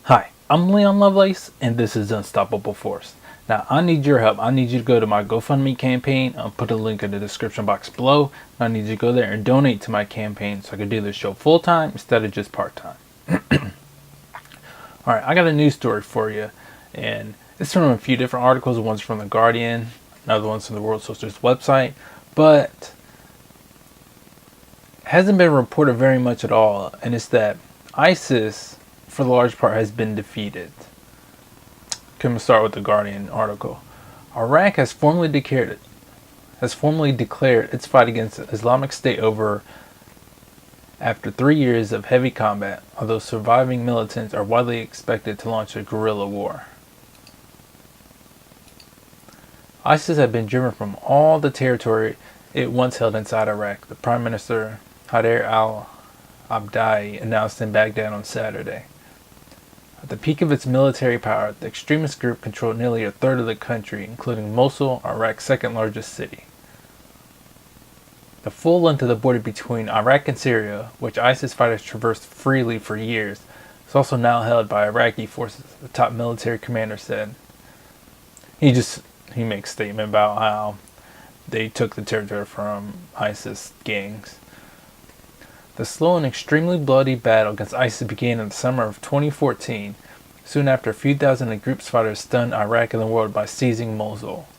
Hi, I'm Leon Lovelace, and this is Unstoppable Force. Now, I need your help. I need you to go to my GoFundMe campaign. I'll put a link in the description box below. I need you to go there and donate to my campaign so I can do this show full time instead of just part time. Alright, I got a news story for you, and it's from a few different articles. One's from The Guardian, another one's from the World Socialist website, but hasn't been reported very much at all, and it's that ISIS, for the large part, has been defeated. Can we start with the Guardian article? Iraq has formally declared its fight against Islamic State over after 3 years of heavy combat, although surviving militants are widely expected to launch a guerrilla war. ISIS had been driven from all the territory it once held inside Iraq, the Prime Minister Haider al-Abadi announced in Baghdad on Saturday. At the peak of its military power, the extremist group controlled nearly a third of the country, including Mosul, Iraq's second largest city. The full length of the border between Iraq and Syria, which ISIS fighters traversed freely for years, is also now held by Iraqi forces, the top military commander said. He makes a statement about how they took the territory from ISIS gangs. The slow and extremely bloody battle against ISIS began in the summer of 2014, soon after a few thousand of the group's fighters stunned Iraq and the world by seizing Mosul.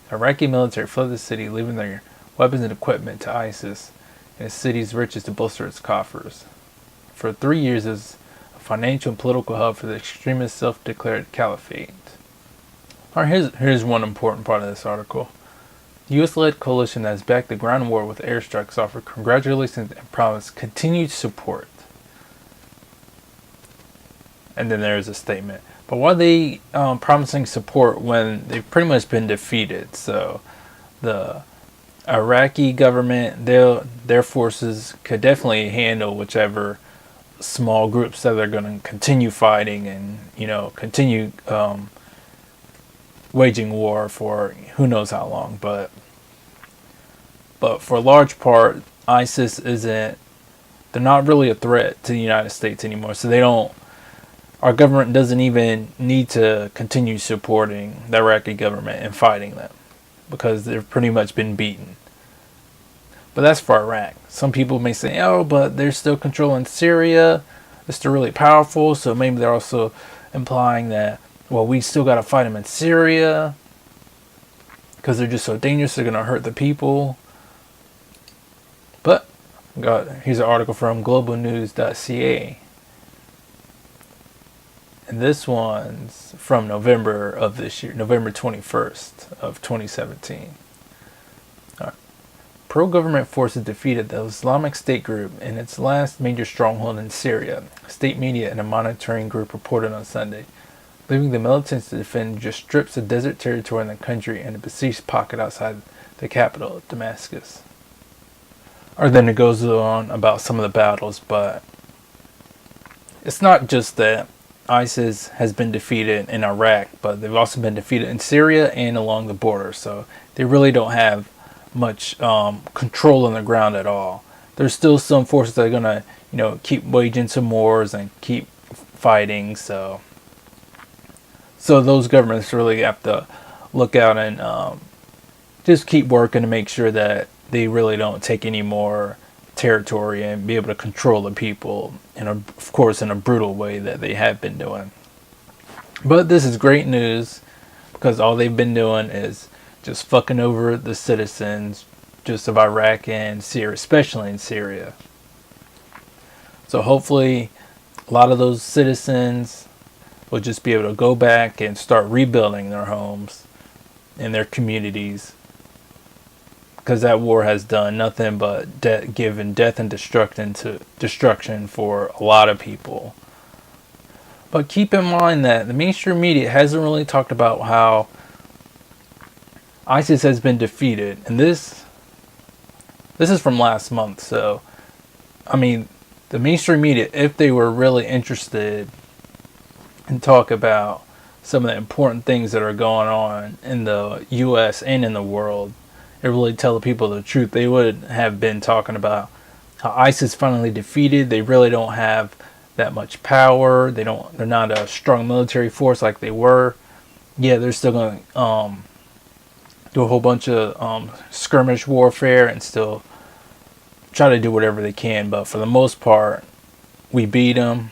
The Iraqi military fled the city, leaving their weapons and equipment to ISIS and its city's riches to bolster its coffers. For 3 years, it was a financial and political hub for the extremist self-declared caliphate. Alright, here's one important part of this article. The U.S.-led coalition that has backed the ground war with airstrikes offered congratulations and promised continued support. And then there's a statement. But why are they promising support when they've pretty much been defeated? So the Iraqi government, their forces could definitely handle whichever small groups that they're going to continue fighting and continue waging war for who knows how long. But for a large part, ISIS they're not really a threat to the United States anymore. So our government doesn't even need to continue supporting the Iraqi government and fighting them because they've pretty much been beaten. But that's for Iraq. Some people may say, oh, but they're still controlling Syria. They're still really powerful. So maybe they're also implying that, well, we still got to fight them in Syria because they're just so dangerous. They're going to hurt the people. But here's an article from globalnews.ca. And this one's from November of this year, November 21st of 2017. Right. Pro-government forces defeated the Islamic State group in its last major stronghold in Syria, state media and a monitoring group reported on Sunday, leaving the militants to defend just strips of desert territory in the country and a besieged pocket outside the capital, Damascus. Or then it goes on about some of the battles, but it's not just that ISIS has been defeated in Iraq, but they've also been defeated in Syria and along the border. So they really don't have much control on the ground at all. There's still some forces that are gonna, keep waging some wars and keep fighting. So those governments really have to look out and just keep working to make sure that they really don't take any more territory and be able to control the people, of course in a brutal way that they have been doing. But this is great news because all they've been doing is just fucking over the citizens just of Iraq and Syria, especially in Syria. So hopefully a lot of those citizens will just be able to go back and start rebuilding their homes and their communities, because that war has done nothing but given death and destruction for a lot of people. But keep in mind that the mainstream media hasn't really talked about how ISIS has been defeated, and this is from last month. So the mainstream media, if they were really interested in talk about some of the important things that are going on in the U.S. and in the world, and really tell the people the truth, they would have been talking about how ISIS finally defeated. They really don't have that much power. They're not a strong military force like they were. Yeah, they're still going to do a whole bunch of skirmish warfare and still try to do whatever they can. But for the most part, we beat them,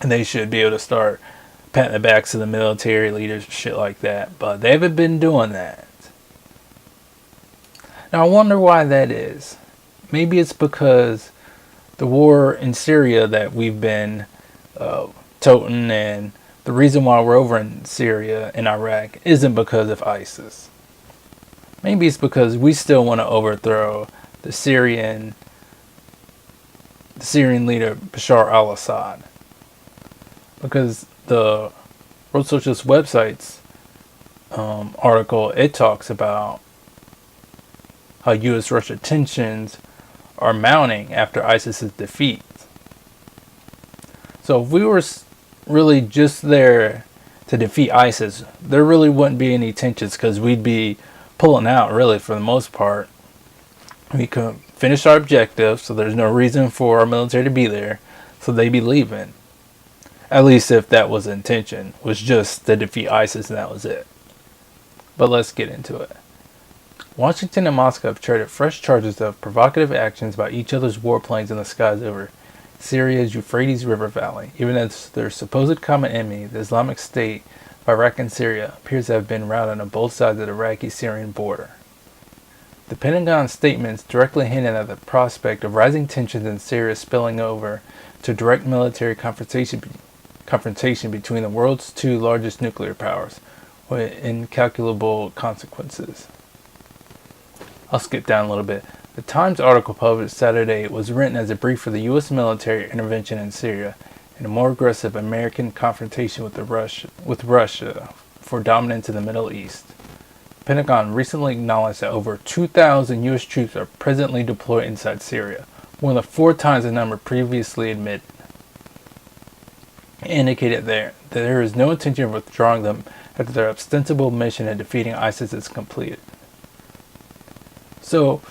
and they should be able to start patting the backs of the military leaders and shit like that. But they haven't been doing that. Now I wonder why that is. Maybe it's because the war in Syria that we've been toting, and the reason why we're over in Syria and Iraq isn't because of ISIS. Maybe it's because we still want to overthrow the Syrian leader Bashar al-Assad. Because the World Socialist website's article, it talks about how U.S.-Russia tensions are mounting after ISIS's defeat. So if we were really just there to defeat ISIS, there really wouldn't be any tensions because we'd be pulling out really for the most part. We could finish our objective, so there's no reason for our military to be there, so they'd be leaving. At least if that was the intention, was just to defeat ISIS and that was it. But let's get into it. Washington and Moscow have traded fresh charges of provocative actions by each other's warplanes in the skies over Syria's Euphrates River Valley, even as their supposed common enemy, the Islamic State of Iraq and Syria, appears to have been routed on both sides of the Iraqi-Syrian border. The Pentagon statements directly hinted at the prospect of rising tensions in Syria spilling over to direct military confrontation between the world's two largest nuclear powers, with incalculable consequences. I'll skip down a little bit. The Times article published Saturday was written as a brief for the U.S. military intervention in Syria and a more aggressive American confrontation with Russia for dominance in the Middle East. The Pentagon recently acknowledged that over 2,000 U.S. troops are presently deployed inside Syria, more than 4 times the number previously admitted. It indicated that there is no intention of withdrawing them after their ostensible mission in defeating ISIS is completed. So,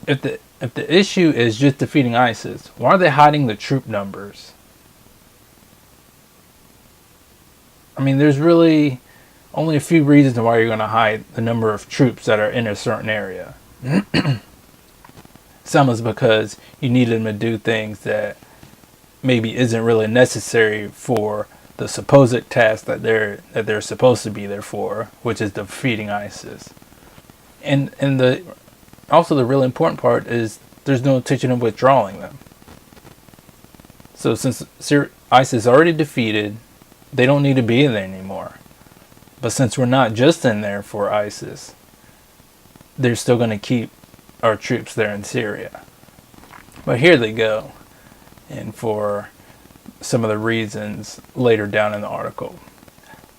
if the issue is just defeating ISIS, why are they hiding the troop numbers? I mean, there's really only a few reasons why you're going to hide the number of troops that are in a certain area. Some is because you need them to do things that maybe isn't really necessary for the supposed task that they're supposed to be there for, which is defeating ISIS. And also the really important part is there's no intention of withdrawing them. So since ISIS is already defeated, they don't need to be in there anymore. But since we're not just in there for ISIS, they're still going to keep our troops there in Syria. But here they go. And for some of the reasons later down in the article.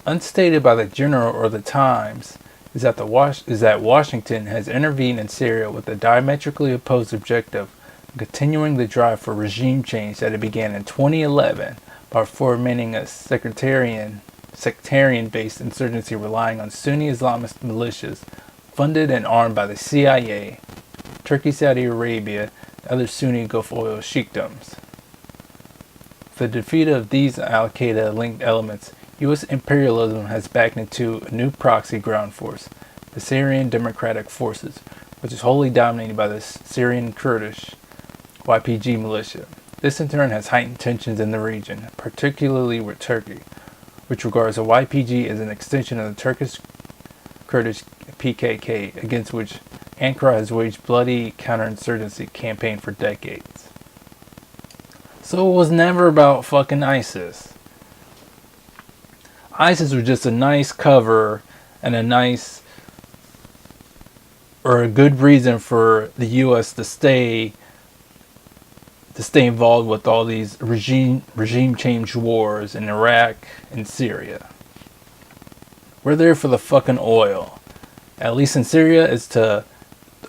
Unstated by the General or the Times is that Washington has intervened in Syria with the diametrically opposed objective of continuing the drive for regime change that it began in 2011 by fomenting a sectarian-based insurgency relying on Sunni Islamist militias funded and armed by the CIA, Turkey, Saudi Arabia, and other Sunni Gulf oil sheikdoms. The defeat of these al-Qaeda-linked elements, U.S. imperialism has backed into a new proxy ground force, the Syrian Democratic Forces, which is wholly dominated by the Syrian Kurdish YPG militia. This in turn has heightened tensions in the region, particularly with Turkey, which regards the YPG as an extension of the Turkish Kurdish PKK, against which Ankara has waged bloody counterinsurgency campaign for decades. So it was never about fucking ISIS. ISIS was just a nice cover and a good reason for the U.S. to stay involved with all these regime change wars in Iraq and Syria. We're there for the fucking oil. At least in Syria, it's to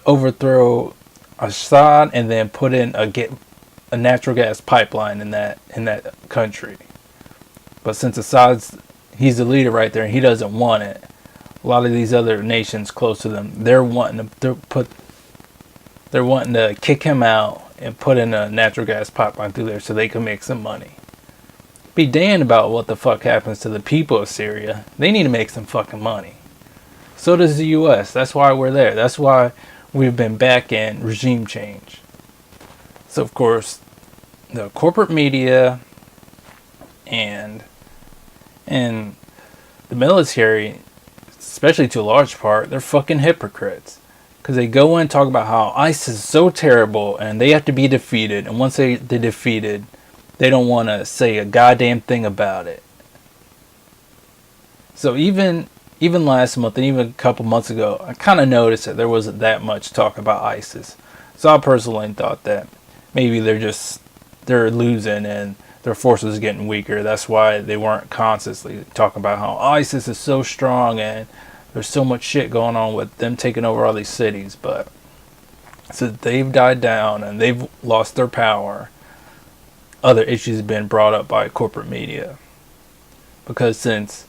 overthrow Assad and then put in a natural gas pipeline in that country. But since he's the leader right there and he doesn't want it, a lot of these other nations close to them, they're wanting to kick him out and put in a natural gas pipeline through there so they can make some money. Be damned about what the fuck happens to the people of Syria. They need to make some fucking money. So does the US. That's why we're there. That's why we've been back in regime change. So of course, the corporate media and the military, especially to a large part, they're fucking hypocrites. Because they go in and talk about how ISIS is so terrible and they have to be defeated. And once they're defeated, they don't want to say a goddamn thing about it. So even last month and even a couple months ago, I kind of noticed that there wasn't that much talk about ISIS. So I personally thought that maybe they're losing and their forces are getting weaker. That's why they weren't constantly talking about how ISIS is so strong and there's so much shit going on with them taking over all these cities. But since they've died down and they've lost their power, other issues have been brought up by corporate media. Because since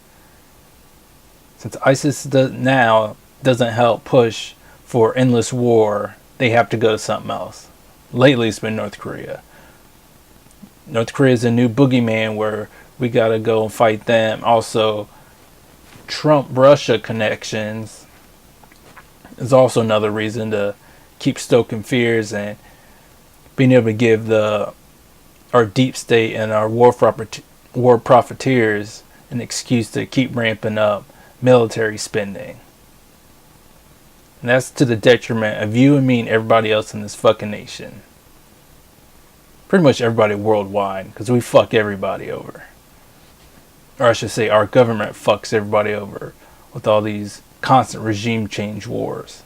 ISIS now doesn't help push for endless war, they have to go to something else. Lately it's been North Korea. North Korea is a new boogeyman where we gotta go and fight them. Also, Trump-Russia connections is also another reason to keep stoking fears and being able to give our deep state and our war profiteers an excuse to keep ramping up military spending. And that's to the detriment of you and me and everybody else in this fucking nation. Pretty much everybody worldwide, because we fuck everybody over. Or I should say, our government fucks everybody over with all these constant regime change wars.